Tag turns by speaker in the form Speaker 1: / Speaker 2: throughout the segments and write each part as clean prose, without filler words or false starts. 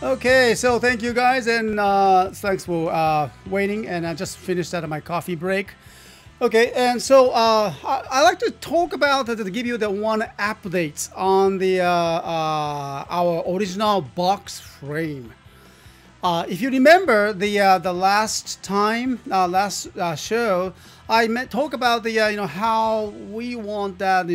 Speaker 1: Okay, so thank you guys, and thanks for waiting. And I just finished out of my coffee break. Okay, and so I like to talk about to give you the one updates on the our original box frame. If you remember the last time, last show, I talk about the how we want that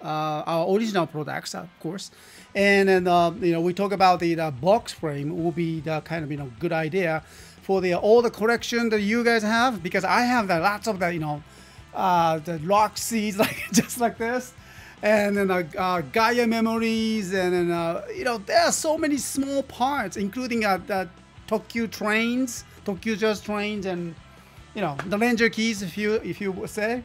Speaker 1: our original products, of course, and then we talk about the box frame will be the kind of good idea for the all the collection that you guys have, because I have lots of the lock seeds like just like this, and then Gaia memories, and then there are so many small parts, including the Tokyo trains, Tokyo Just trains, and the Ranger keys, if you would say.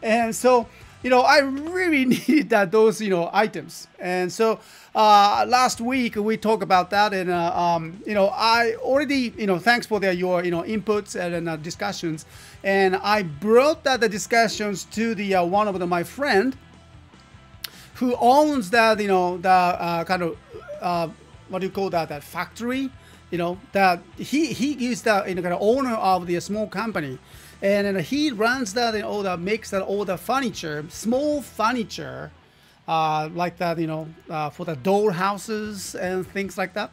Speaker 1: And so I really needed those items. And so last week we talked about that, and I already thanks for your inputs and discussions, and I brought the discussions to the one of my friend who owns that the kind of what do you call that factory, that he is the kind of owner of the small company, and he runs that makes that all the furniture, small furniture, like that for the doll houses and things like that,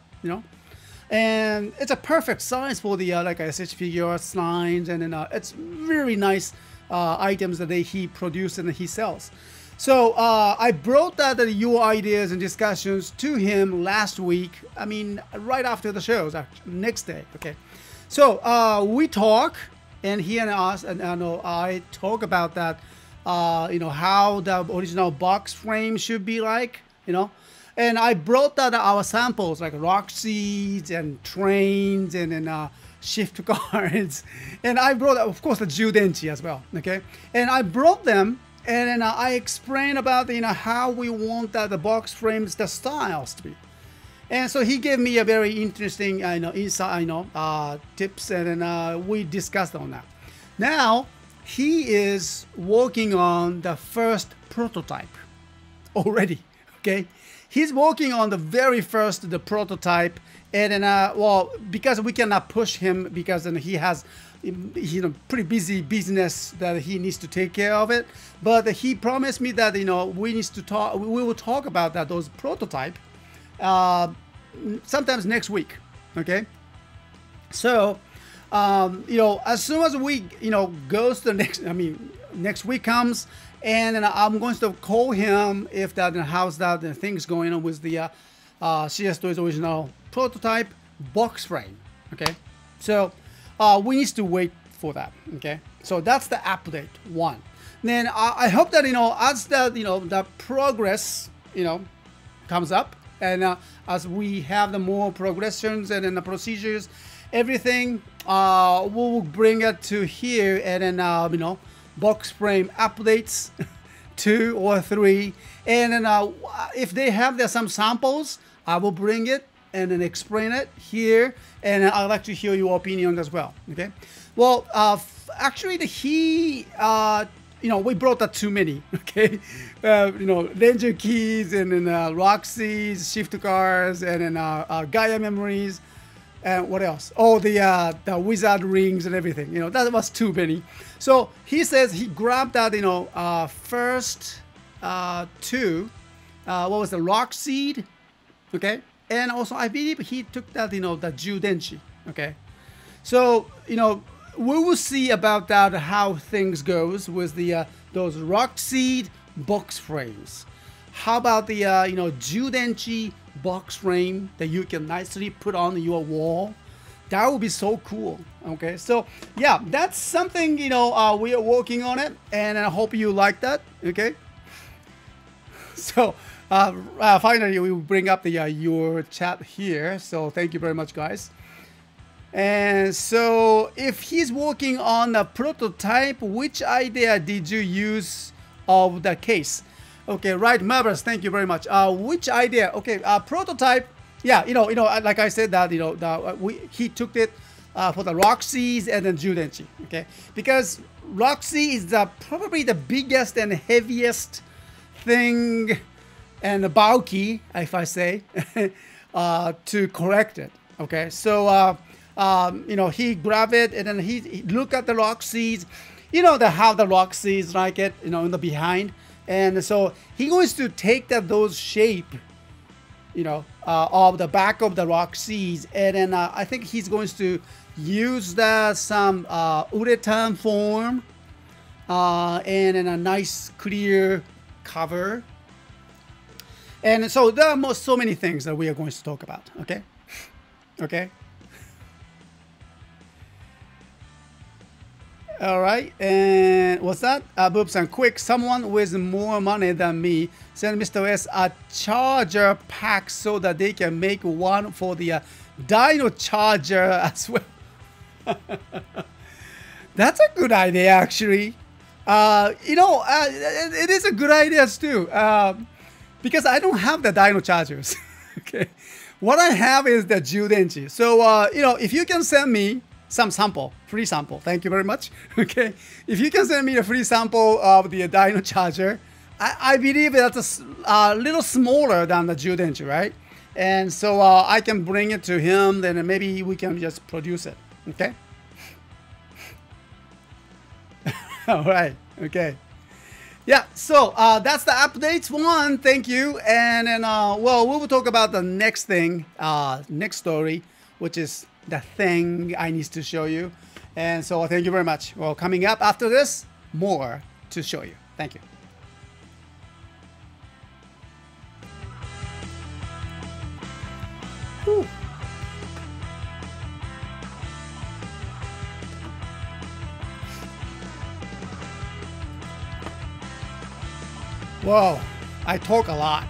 Speaker 1: and it's a perfect size for the like I said, figures, lines, and then it's very nice items that he produces and he sells. So I brought your ideas and discussions to him last week. I mean, right after the shows, next day. Okay, so we talk, and he and us, and I talk about that. How the original box frame should be like. And I brought our samples like rock seeds and trains and then shift cards, and I brought of course the Judenchi as well. Okay, and I brought them. And then I explained about how we want the box frames, the styles to be. And so he gave me a very interesting insight, tips, and then we discussed on that. Now he is working on the first prototype already. Okay, he's working on the very first prototype, and then well, because we cannot push him because then he has pretty busy business that he needs to take care of it, but he promised me that we need to talk. We will talk about those prototype sometimes next week. Okay, so as soon as we goes to the next week comes, and then I'm going to call him if how's that things going on with the CSTOYS original prototype box frame. Okay, so we need to wait for that. Okay, so that's the update one. Then I hope that as the progress comes up, and as we have the more progressions and then the procedures, everything we'll bring it to here, and then box frame updates 2 or 3, and then if they have some samples, I will bring it and then explain it here, and I'd like to hear your opinion as well. Okay, well actually we brought too many. Okay, Ranger keys, and then Roxy's shift cars, and then Gaia memories, and what else? Oh, the wizard rings and everything. That was too many. So he says he grabbed that first 2. What was the rock seed? Okay, and also I believe he took that the Judenchi. Okay, so we will see about that, how things goes with the those rock seed box frames. How about the Judenchi box frame that you can nicely put on your wall? That would be so cool. Okay, so yeah, that's something we are working on it, and I hope you like that. Okay, so finally we will bring up the your chat here. So thank you very much, guys. And so if he's working on a prototype, which idea did you use of the case? Okay, right, Marvelous, thank you very much. Which idea? Okay, prototype. Yeah, like I said that he took it for the Roxy's and then Judenchi. Okay, because Roxy is probably the biggest and heaviest thing and bulky, if I say, to correct it. Okay, so you know, he grab it and then he look at the rock seeds. You know how the rock seeds like it, you know, in the behind, and so he going to take those shape, you know, of the back of the rock seeds, and then I think he's going to use some urethan form and in a nice clear cover. And so there are so many things that we are going to talk about. Okay, okay. All right, and what's that? Boobs, quick, someone with more money than me send Mr. S a charger pack so that they can make one for the Dino charger as well. That's a good idea, actually. You know, it is a good idea too, because I don't have the Dino chargers. Okay, what I have is the Judenchi. So you know, if you can send me some sample, free sample. Thank you very much. Okay, if you can send me a free sample of the Dino charger, I believe that's a little smaller than the Judenchi, right? And so I can bring it to him, then maybe we can just produce it. Okay. All right. Okay. Yeah. So that's the updates one. Thank you. And then well, we will talk about the next thing, next story, which is the thing I need to show you. And so thank you very much. Well, coming up after this, more to show you. Thank you. Whew. Whoa, I talk a lot.